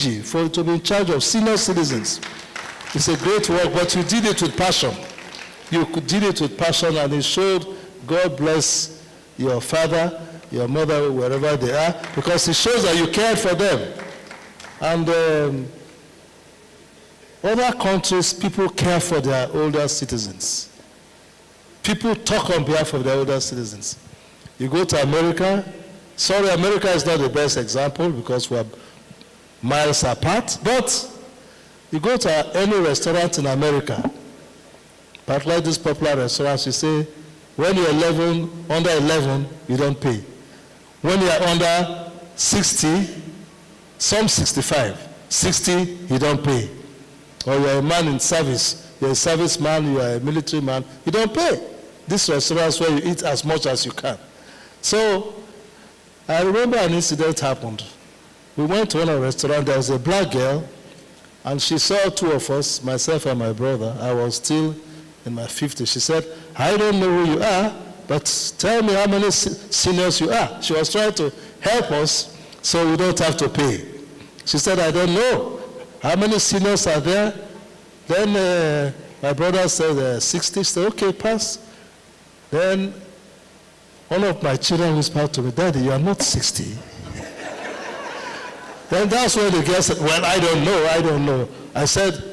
for to be in charge of senior citizens. It's a great work, but you did it with passion. You did it with passion, and it showed God bless your father, your mother, wherever they are, because it shows that you cared for them. And other countries, people care for their older citizens. People talk on behalf of their older citizens. You go to America. Sorry, America is not the best example because we're miles apart, but you go to any restaurant in America, particularly these popular restaurants, you say, when you're under 11, you don't pay. When you're under 60, some 65, 60, you don't pay. Or you're a man in service, you're a serviceman, you're a military man, you don't pay. These restaurants where you eat as much as you can. So, I remember an incident happened. We went to one of the restaurants, there was a black girl, and she saw two of us, myself and my brother. I was still in my 50s. She said, I don't know who you are, but tell me how many seniors you are. She was trying to help us so we don't have to pay. She said, I don't know. How many seniors are there? Then my brother said 60. She said, okay, pass. Then one of my children whispered to me, Daddy, you are not 60. Then that's when the girl said, well, I don't know. I said,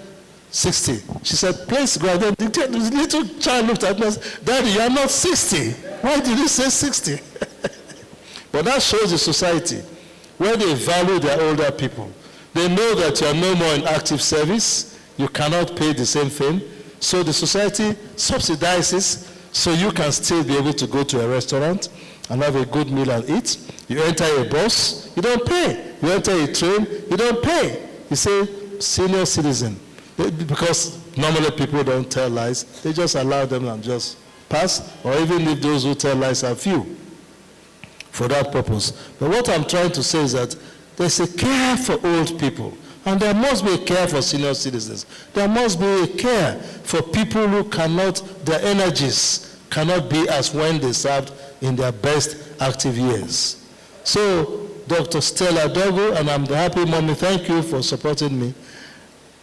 60. She said, please go ahead. The little child looked at me and said, Daddy, you are not 60. Why did you say 60? But that shows the society where they value their older people. They know that you are no more in active service. You cannot pay the same thing. So the society subsidizes so you can still be able to go to a restaurant and have a good meal and eat. You enter a bus, you don't pay. You enter a train, you don't pay. You say, senior citizen. Because normally people don't tell lies. They just allow them and just pass. Or even if those who tell lies are few for that purpose. But what I'm trying to say is that there's a care for old people. And there must be a care for senior citizens. There must be a care for people who cannot, their energies cannot be as when they served in their best active years. So, Dr. Stella Dorgu, and I'm the happy mommy, thank you for supporting me.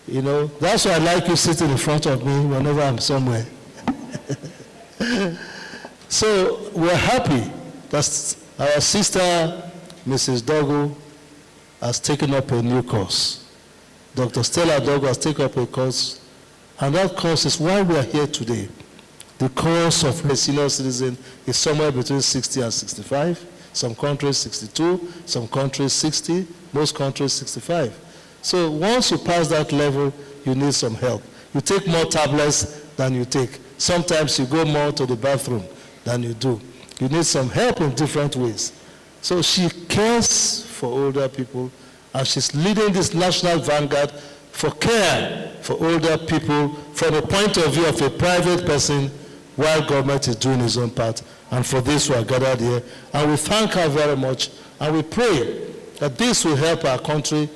You know, that's why I like you sitting in front of me whenever I'm somewhere. So, we're happy that our sister, Mrs. Dorgu, has taken up a new course. Dr. Stella Dorgu has taken up a course, and that course is why we are here today. The course of a senior citizen is somewhere between 60 and 65. Some countries 62, some countries 60, most countries 65. So once you pass that level, you need some help. You take more tablets than you take. Sometimes you go more to the bathroom than you do. You need some help in different ways. So she cares for older people, and she's leading this national vanguard for care for older people from the point of view of a private person while government is doing its own part. And for this we are gathered here. And we thank her very much, and we pray that this will help our country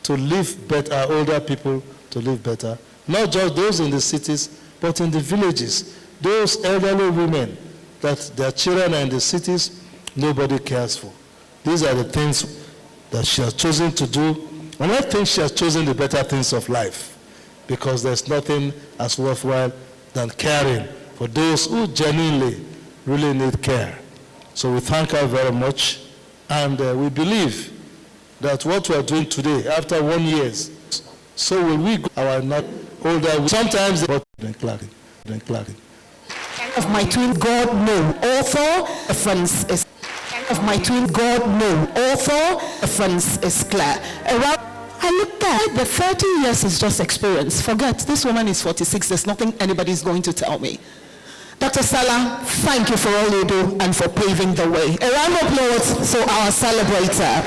to live better, our older people to live better. Not just those in the cities, but in the villages. Those elderly women that their children are in the cities, nobody cares for. These are the things that she has chosen to do. And I think she has chosen the better things of life, because there's nothing as worthwhile than caring for those who genuinely really need care. So we thank her very much, and we believe that what we are doing today, after 1 year, so will we go our not older, sometimes but clapping. Of my twin God known author, reference is of my twin God known author, reference is clear. Around I look at the 30 years is just experience. Forget, this woman is 46, there's nothing anybody's going to tell me. Dr. Stella, thank you for all you do and for paving the way. A round of applause for our celebrator.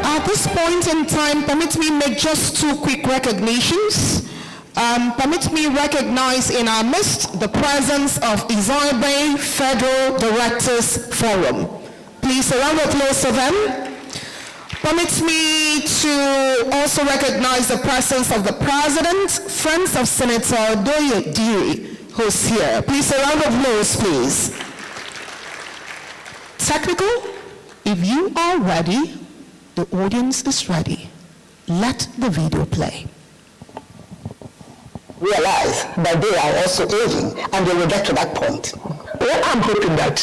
At this point in time, permit me make just 2 quick recognitions. Permit me recognize in our midst the presence of Izoibe Federal Directors Forum. Please, a round of applause for them. Permit me to also recognize the presence of the President, friends of Senator Doye Diri, who's here. Please, a round of applause, please. Technical, if you are ready, The audience is ready. Let the video play. Realize that they are also aging and they will get to that point. Well, I'm hoping that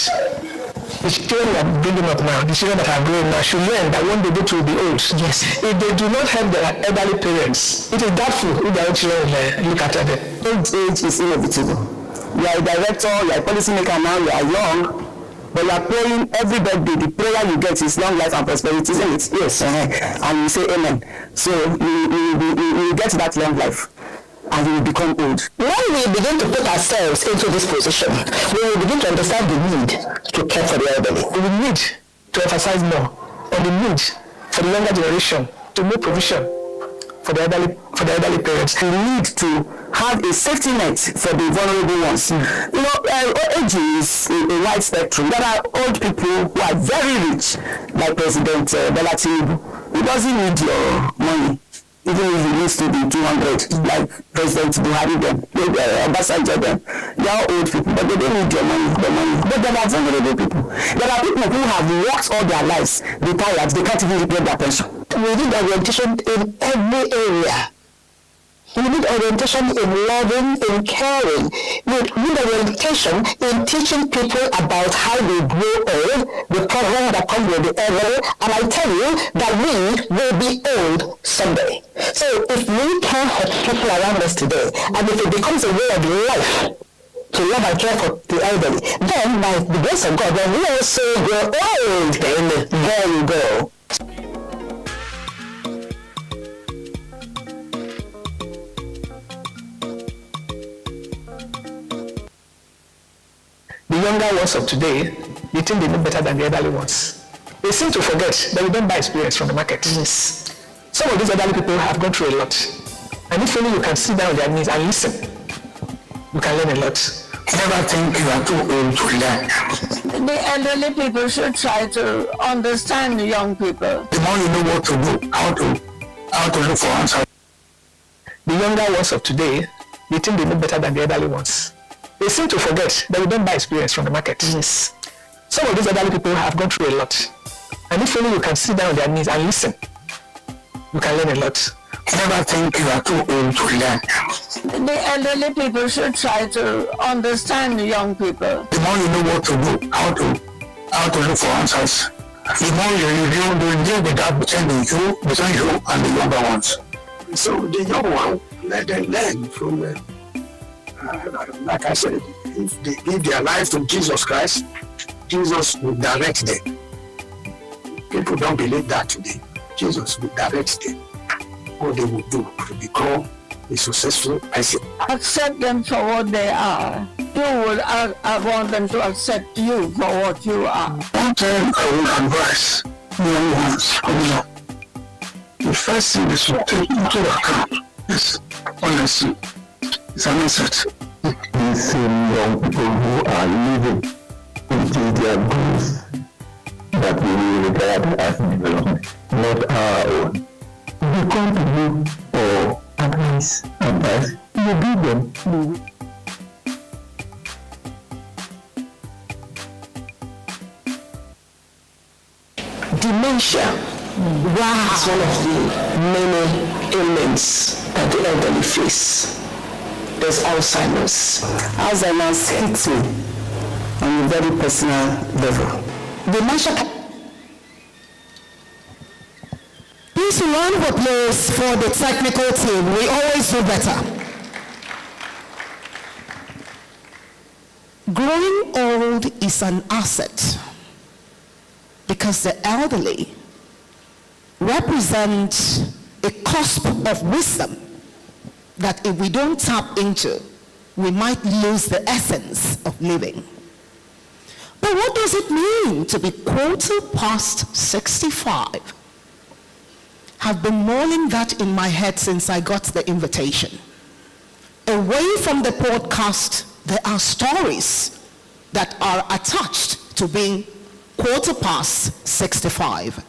the children that are bringing up now, the children that are growing now, should learn that one day they will be old. Yes. If they do not have their elderly parents, it is doubtful if their own children will look after them. Old age is inevitable. You are a director, you are a policymaker now, you are young, but you are praying every birthday. The prayer you get is long life and prosperity, isn't it? Yes. And you say amen. So you get that long life. And we will become old. When we begin to put ourselves into this position, we will begin to understand the need to care for the elderly. We will need to emphasize more on the need for the younger generation to make provision for the elderly parents. We need to have a safety net for the vulnerable ones. You know, aging is a wide spectrum. There are old people who are very rich, like President Bola Tinubu. He doesn't need your money. Even if he needs to be 200, like President Buhari them, Obasanjo them, they are old people, but they don't need your money, But there are vulnerable people. There are people who have worked all their lives, retired, they can't even repay their pension. We need orientation in every area. We need orientation in loving, in caring. We need orientation in teaching people about how they grow old, the problem that comes with the elderly, and I tell you that we will be old someday. So if we care for people around us today, and if it becomes a way of life to love and care for the elderly, then by the grace of God, when we also grow old, then there you go. The younger ones of today, they think they know better than the elderly ones. They seem to forget that we don't buy experience from the market. Yes. Some of these elderly people have gone through a lot. And if only you can sit down on their knees and listen, you can learn a lot. Never think you are too old to learn. The elderly people should try to understand the young people. The more you know what to do, how to look for answers. The younger ones of today, they think they know better than the elderly ones. They seem to forget that we don't buy experience from the market. Yes. Some of these elderly people have gone through a lot. And if only you can sit down on their knees and listen, you can learn a lot. Never think you are too old to learn. The elderly people should try to understand the young people. The more you know what to do, how to look for answers, the more you deal with that between you and the younger ones. So the young one, let them learn from them. Like I said, if they give their life to Jesus Christ, Jesus will direct them. People don't believe that today. Jesus will direct them what they will do to become a successful person. Accept them for what they are. You would want them to accept you for what you are. One time I will advise young ones coming up. The first thing they should take into account is honesty. It's an asset. These same young people who are living into their goals that we will regard as development, not our own. They come to you for advice. You give them. Dementia. Wow. It's one of the many ailments that the elderly face. There's Alzheimer's. Alzheimer's hits me on a very personal level. Dementia. Please round of applause for the technical team. We always do better. Growing old is an asset because the elderly represent a cusp of wisdom that if we don't tap into, we might lose the essence of living. But what does it mean to be quarter past 65? I've been mulling that in my head since I got the invitation. Away from the podcast, there are stories that are attached to being quarter past 65.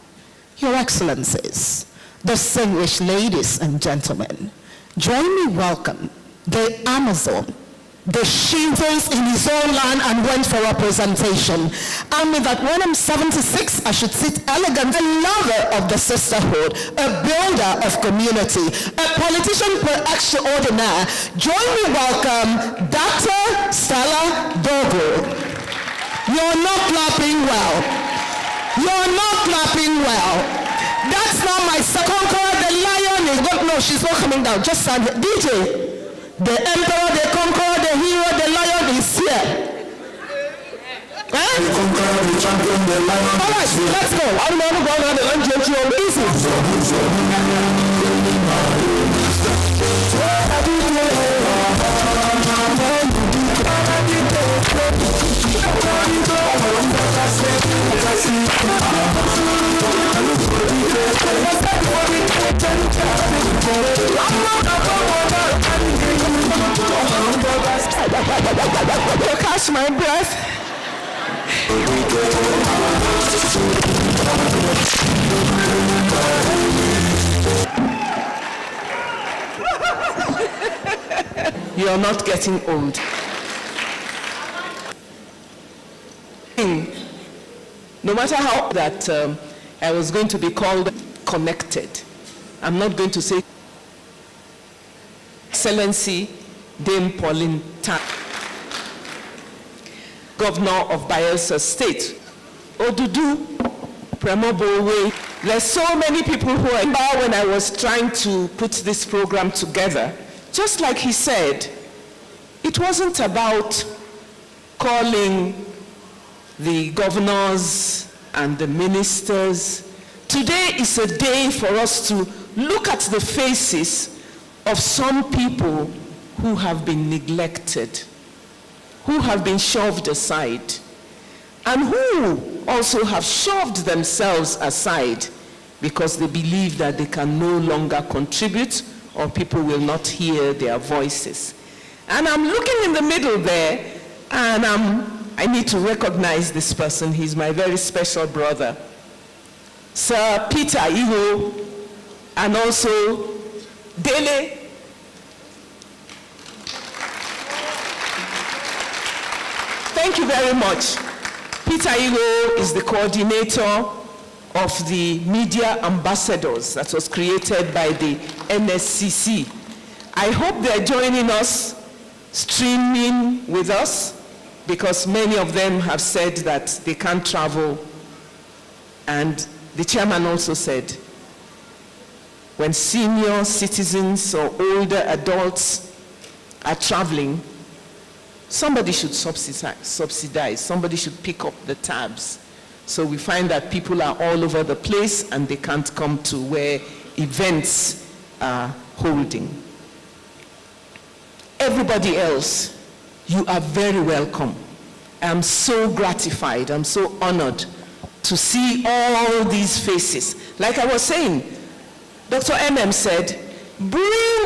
Your Excellencies, distinguished ladies and gentlemen, join me welcome the Amazon, the shingles in his own land and went for representation. I mean that when I'm 76, I should sit elegant, a lover of the sisterhood, a builder of community, a politician per extraordinaire. Join me welcome Dr. Stella Dorgu. You're not clapping well. You're not clapping well. That's not my conqueror, the lion is, no, she's not coming down, just stand here. DJ. The emperor, the conqueror, the hero, the lion is here. Eh? The conqueror, the champion, the lion. All right, let's go. I'm going to go around the NGO on easy. To catch my breath. You're not getting old. No matter how that I was going to be called connected, I'm not going to say Excellency Dame Pauline Tan, Governor of Bayelsa State, Odudu, Premobowe. There's so many people who are involved when I was trying to put this program together. Just like he said, it wasn't about calling the governors and the ministers. Today is a day for us to look at the faces of some people who have been neglected, who have been shoved aside, and who also have shoved themselves aside because they believe that they can no longer contribute or people will not hear their voices. And I'm looking in the middle there, and I need to recognize this person. He's my very special brother, Sir Peter Iho, and also Dele. Thank you very much. Peter Iho is the coordinator of the Media Ambassadors that was created by the NSCC. I hope they're joining us, streaming with us, because many of them have said that they can't travel. And the chairman also said, when senior citizens or older adults are traveling, somebody should subsidize, somebody should pick up the tabs. So we find that people are all over the place and they can't come to where events are holding. Everybody else, you are very welcome. I'm so gratified, I'm so honored to see all these faces. Like I was saying, Dr. MM said, bring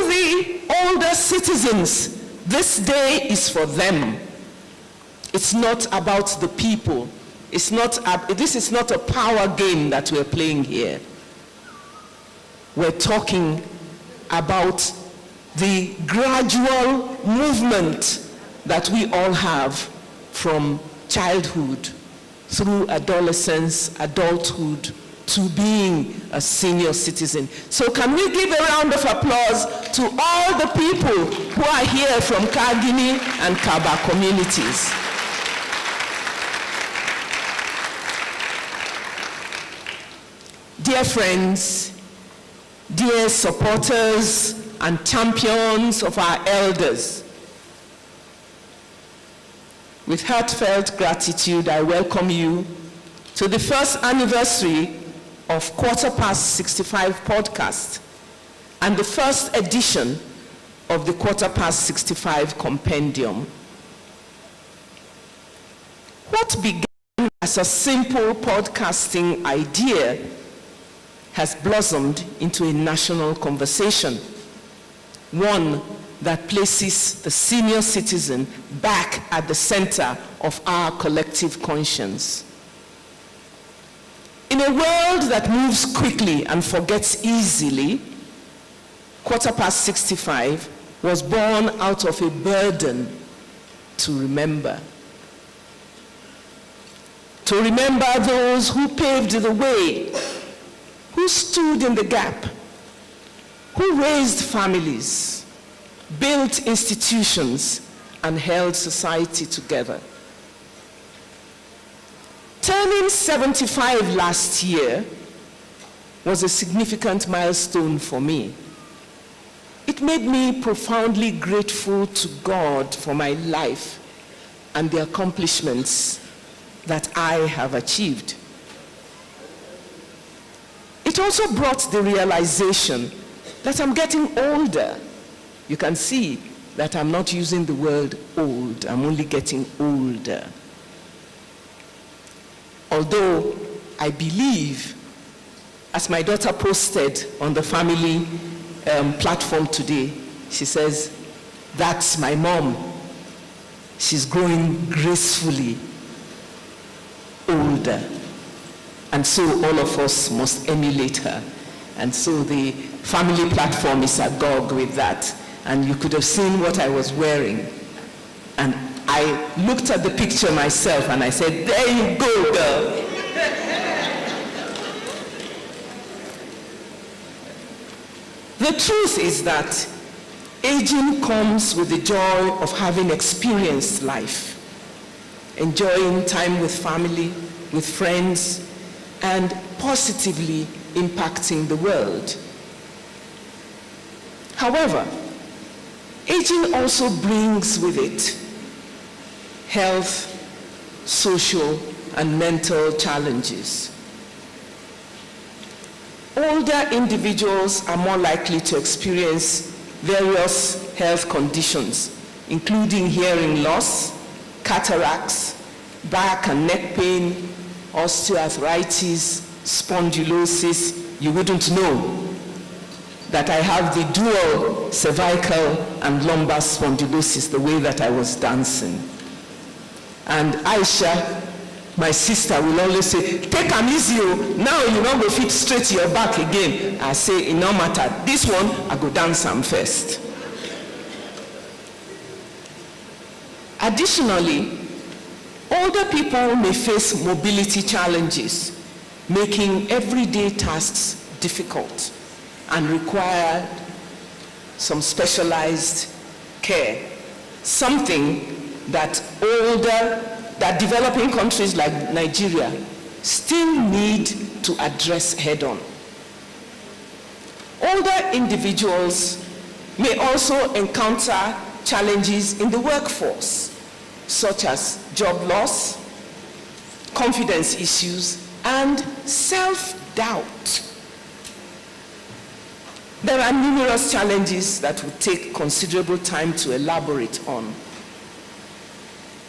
the older citizens. This day is for them. It's not about the people. This is not a power game that we're playing here. We're talking about the gradual movement that we all have from childhood through adolescence, adulthood, to being a senior citizen. So can we give a round of applause to all the people who are here from Kagini and Kaba communities. Dear friends, dear supporters and champions of our elders, with heartfelt gratitude, I welcome you to the first anniversary of 65 podcast and the first edition of the 65 Compendium. What began as a simple podcasting idea has blossomed into a national conversation, one that places the senior citizen back at the center of our collective conscience. In a world that moves quickly and forgets easily, 65 was born out of a burden to remember. To remember those who paved the way, who stood in the gap, who raised families, built institutions, and held society together. Turning 75 last year was a significant milestone for me. It made me profoundly grateful to God for my life and the accomplishments that I have achieved. It also brought the realization that I'm getting older. You can see that I'm not using the word old, I'm only getting older. Although I believe, as my daughter posted on the family platform today, she says, that's my mom. She's growing gracefully older. And so all of us must emulate her. And so the family platform is agog with that. And you could have seen what I was wearing. And I looked at the picture myself and I said, there you go, girl. The truth is that aging comes with the joy of having experienced life, enjoying time with family, with friends, and positively impacting the world. However, aging also brings with it health, social, and mental challenges. Older individuals are more likely to experience various health conditions, including hearing loss, cataracts, back and neck pain, osteoarthritis, spondylosis. You wouldn't know that I have the dual cervical and lumbar spondylosis the way that I was dancing. And Aisha, my sister, will always say, take am easy, now you don't go fit straight to your back again. I say, it no matter, this one, I go dance am first. Additionally, older people may face mobility challenges, making everyday tasks difficult and require some specialized care, something that developing countries like Nigeria still need to address head-on. Older individuals may also encounter challenges in the workforce, such as job loss, confidence issues, and self-doubt. There are numerous challenges that would take considerable time to elaborate on.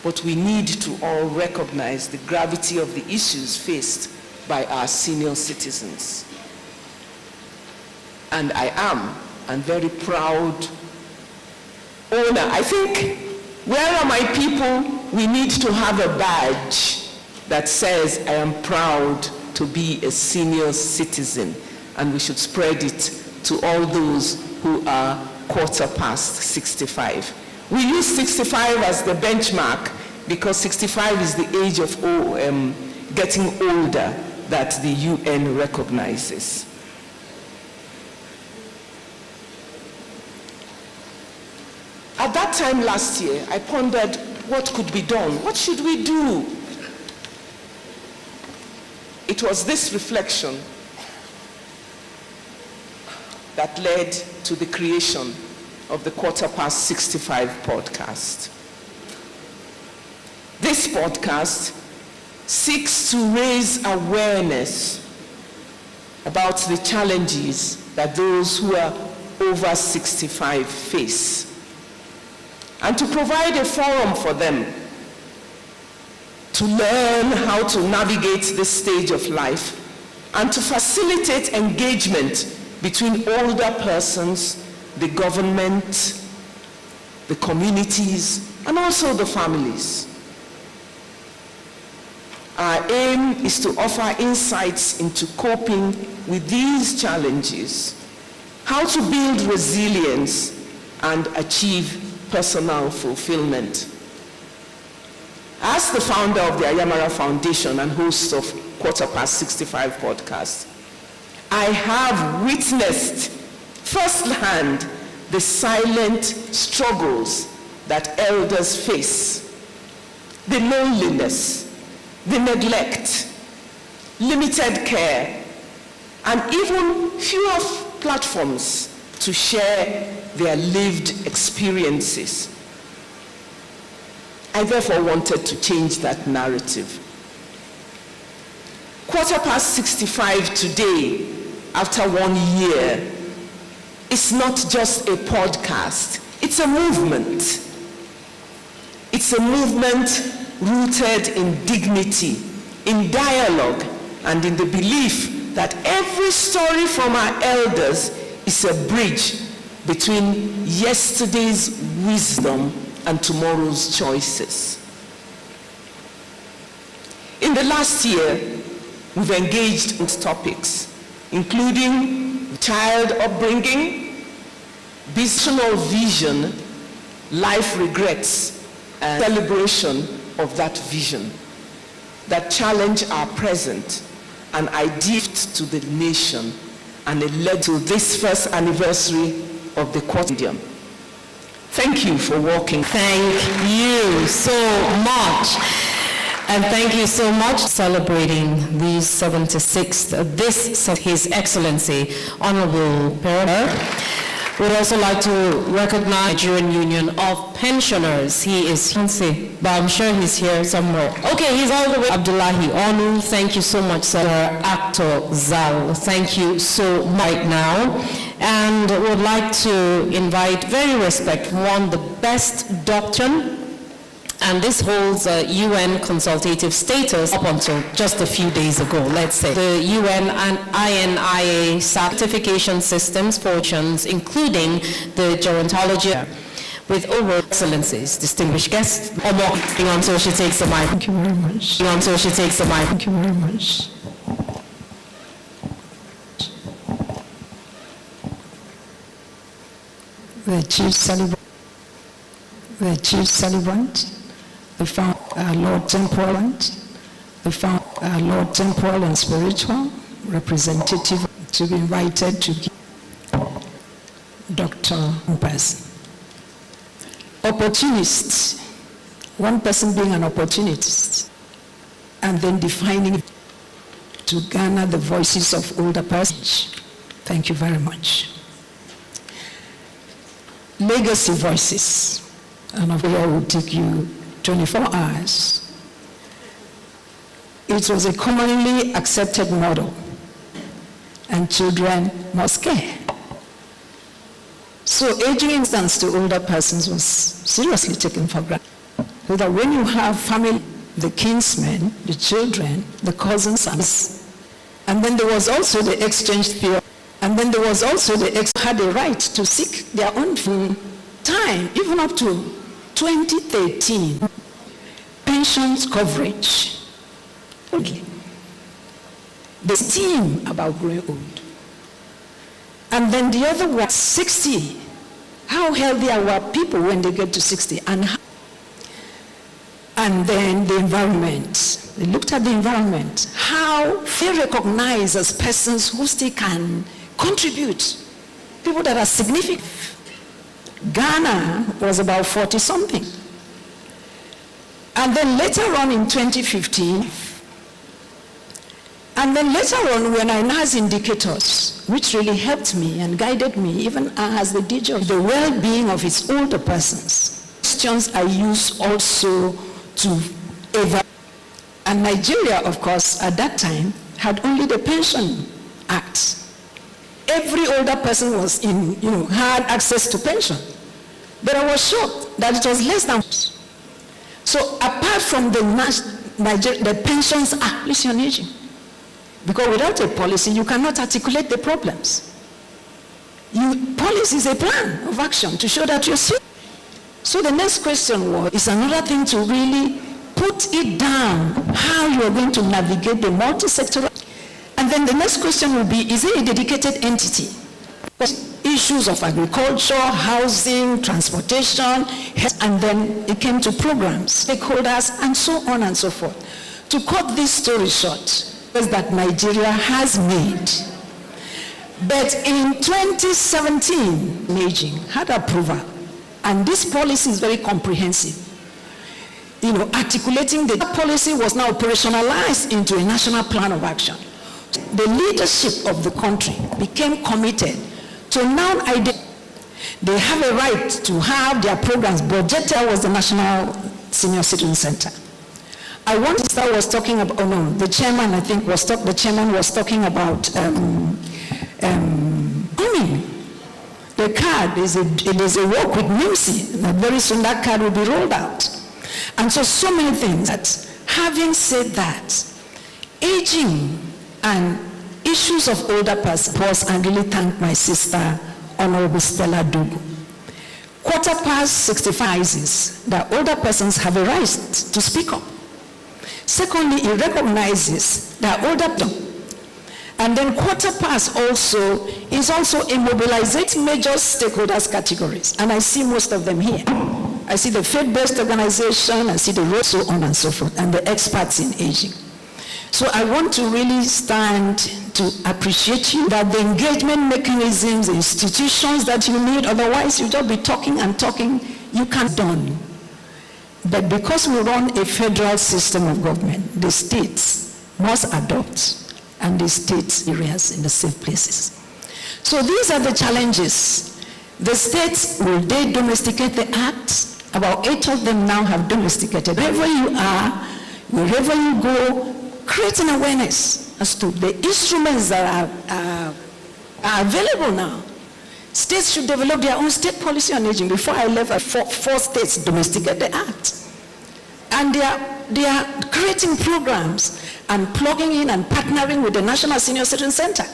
But we need to all recognize the gravity of the issues faced by our senior citizens. And I am very proud owner. I think, where are my people? We need to have a badge that says, I am proud to be a senior citizen. And we should spread it to all those who are quarter past 65. We use 65 as the benchmark because 65 is the age of getting older that the UN recognizes. At that time last year, I pondered what could be done. What should we do? It was this reflection that led to the creation of the Quarter Past 65 podcast. This podcast seeks to raise awareness about the challenges that those who are over 65 face, and to provide a forum for them to learn how to navigate this stage of life and to facilitate engagement between older persons, the government, the communities, and also the families. Our aim is to offer insights into coping with these challenges, how to build resilience and achieve personal fulfillment. As the founder of the Ayamara Foundation and host of 65 podcast, I have witnessed firsthand the silent struggles that elders face, the loneliness, the neglect, limited care, and even fewer platforms to share their lived experiences. I therefore wanted to change that narrative. 65 today, after 1 year, is not just a podcast, it's a movement. It's a movement rooted in dignity, in dialogue, and in the belief that every story from our elders is a bridge between yesterday's wisdom and tomorrow's choices. In the last year, we've engaged in topics, including child upbringing, visional vision, life regrets, and celebration of that vision that challenge our present and ideas to the nation, and it led to this first anniversary of the Compendium. Thank you for walking. Thank you so much. And thank you so much celebrating the 76th, His Excellency, Honorable Perona. We'd also like to recognize Nigerian Union of Pensioners. He is Hansi, but I'm sure he's here somewhere. Okay, he's all the way. Abdullahi Onu, thank you so much, sir. Actor Zal, thank you so much right now. And would like to invite, very respectful, the best doctrine, and this holds a UN consultative status up until just a few days ago, let's say. The UN and INIA certification systems fortunes, including the gerontology, with over excellencies, distinguished guests. On so she takes the mic. Thank you very much. On so she takes the mic. Thank you very much. The chief celebrant, the Lord Temporal and Spiritual representative to be invited to give Dr. Person. Opportunists, one person being an opportunist, and then defining to garner the voices of older persons. Thank you very much. Legacy voices, and of course will take you 24 hours. It was a commonly accepted model, and children must care. So aging instance to older persons was seriously taken for granted. So that when you have family, the kinsmen, the children, the cousins, and then there was also the exchange theory, and then there was also the had a right to seek their own time, even up to 2013. Pensions coverage. Okay. The theme about growing old. And then the other was 60. How healthy are our people when they get to 60? And then the environment. They looked at the environment. How they recognize as persons who still can contribute. People that are significant. Ghana was about 40-something. And then later on in 2015, and then later on when I had indicators, which really helped me and guided me, even as the DJ of the well-being of its older persons. Questions I use also to evaluate. And Nigeria, of course, at that time, had only the Pension Act. Every older person was had access to pension. But I was shocked that it was less than. So apart from the Pensions Act, please your aging. Because without a policy, you cannot articulate the problems. Policy is a plan of action to show that you're serious. So the next question is another thing to really put it down, how you are going to navigate the multi-sectoral. And then the next question will be, is it a dedicated entity? It issues of agriculture, housing, transportation, and then it came to programs, stakeholders, and so on and so forth. To cut this story short, is that Nigeria has made. But in 2017, Beijing had approval, and this policy is very comprehensive. Articulating the policy was now operationalized into a national plan of action. The leadership of the country became committed to now identify. They have a right to have their programs budgeted was the National Senior Citizen Center. I want to start was talking about, the chairman I think was the chairman was talking about the card is a work with NIMSI, and very soon that card will be rolled out. And so many things. That having said that, aging and issues of older persons, and really thank my sister, Honorable Stella Dorgu. 65 is that older persons have a right to speak up. Secondly, it recognizes that older people. And then also is also immobilizing major stakeholders categories. And I see most of them here. I see the faith-based organization, I see the road, so on and so forth, and the experts in aging. So I want to really stand to appreciate you, that the engagement mechanisms, the institutions that you need, otherwise you just be talking and talking, you can't done. But because we run a federal system of government, the states must adopt, and the states areas in the safe places. So these are the challenges. The states, will they domesticate the act? About 8 of them now have domesticated. Wherever you are, wherever you go, create an awareness as to the instruments that are available now. States should develop their own state policy on aging. Before I left, 4 states domesticate the act. And they are creating programs and plugging in and partnering with the National Senior Citizen Center.